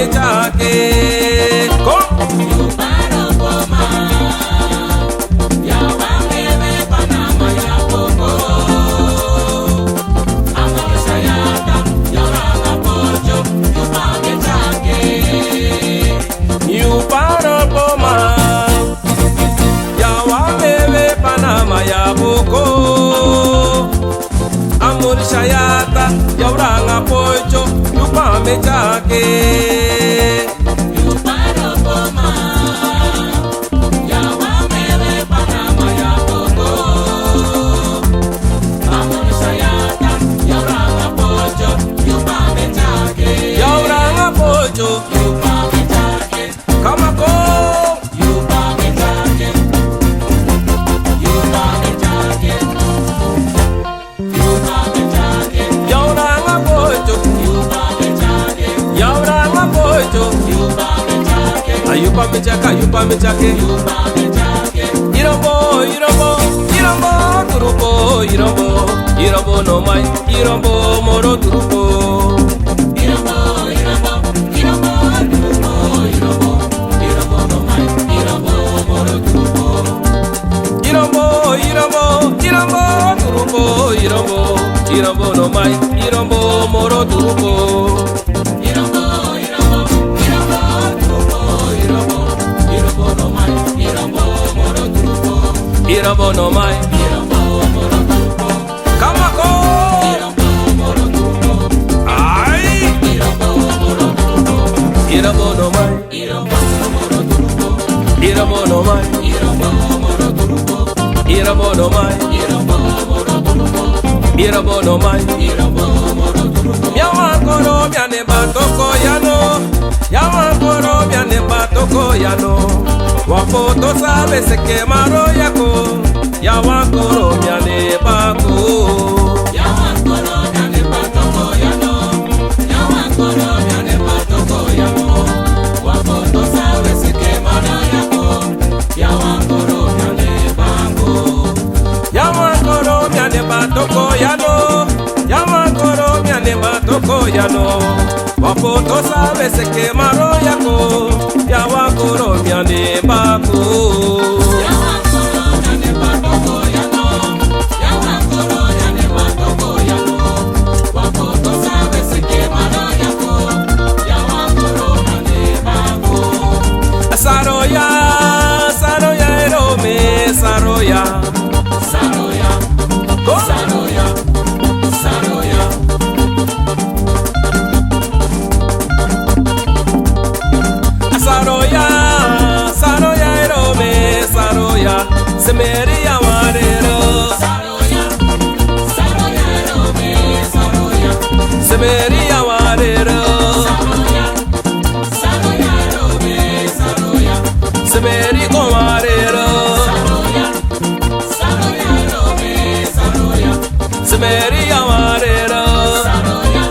chake. Kom. You parorpo mang. Ya wangele panama ya poco. Amor sayata ya ranga pocho. You pame chake. You parorpo mang. Ya wangele panama ya poco. Amor sayata ya ranga pocho. You pame chake. You parorpo mang. Ya wangele panama ya poco. Amor sayata ya ranga pocho. You pame chake. Ya ranga pocho. You pame chake. Come on, go. You pame chake. You pame chake. You pame chake. Ya ranga pocho. You pame chake. Ya ranga pocho. You pame chake. Ayupa me chaka, ayupa me chake. You pame chake. Irombo, irombo, irombo, turupo, irombo, irombo no mai, irombo moro turupo. Irombo, irombo, irombo, turupo, irombo, irombo no mai, irombo moro turupo. Irombo, irombo, irombo, turupo, irombo, irombo no mai, irombo moro turupo. Irombo, irombo, irombo, turupo, irombo, irombo no mai, irombo moro turupo. Irombo no mai, irombo moro turupo. Kamako. Irombo moro turupo. Ay. Irombo moro turupo. Irombo no mai, irombo moro turupo. Irombo no mai, irombo moro turupo. Irombo no mai, irombo moro turupo. Irombo no mai, irombo moro turupo. Yawankoro miane batoko yano. Yawankoro miane batoko yano. Wapoto sabe se quemaro yako. Yawankoro miane bako. Yawankoro miane batoko yano. Yawankoro miane batoko yano. Wapoto sabe se quemaro yako. Yawankoro miane bako. Yawankoro miane batoko yano. Yawankoro miane batoko yano. Wapoto sabe se quemaro yako. Yawankoro miane bako. Yawankoro miane batoko yano. Yawankoro miane batoko yano. Wapoto sabe se quemaro yako. Yawankoro miane bako. Saroya, saroya erome, saroya, saroya, saroya, saroya. Saroya, saroya erome, saroya, Semeria warero. Saroya, saroya erome, saroya, Semeria warero. Saroya, saroya erome, saroya, Semeri warero. Saroya, saroya erome, saroya, Semeria warero. Saroya,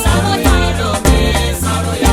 saroya erome, saroya.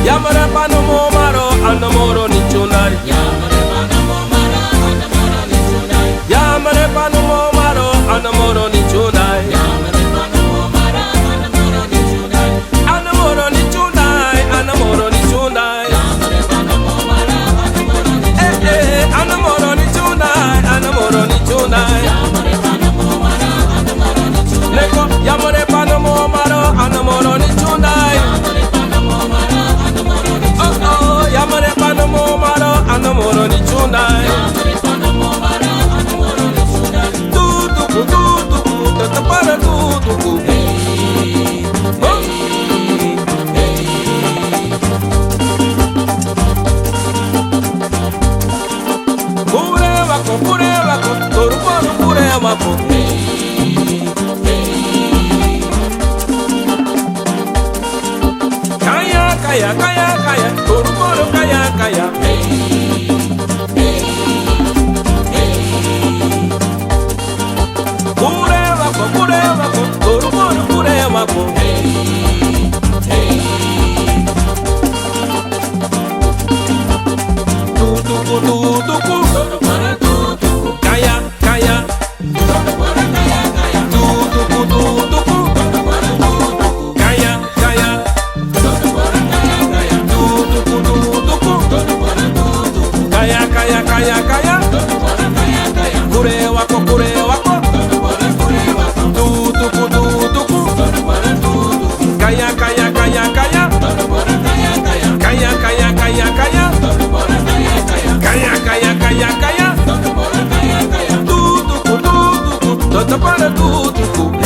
Yamare panomo maro anamoro ni chunai. Yamare panomo maro anamoro ni chunai. Yamare panomo maro anamoro ni chunai. Yamare panomo maro anamoro ni chunai. Anamoro ni chunai, anamoro ni chunai. Yamare panomo maro anamoro ni chunai. Anamoro ni chunai, anamoro ni chunai. Yamare panomo maro anamoro ni chunai. Leko yamare panomo maro anamoro ni chunai. Yamare panomo maro anamoro ni chunai. Yamare panomo maro anamoro ni chunai. Tutuku tutuku tatapara tutuku. Hey, hey, hey. Pure wako, toruporo pure wako. Hey, hey. Kaya, kaya, kaya, kaya, toruporo kaya, kaya. Hey, hey, hey. Pure wako, toruporo pure wako. Hey, hey. Tutuku, tutuku, toruporo tutuku. Kaya, kaya, toruporo kaya, kaya. Tutuku, tutuku, toruporo tutuku. para tudo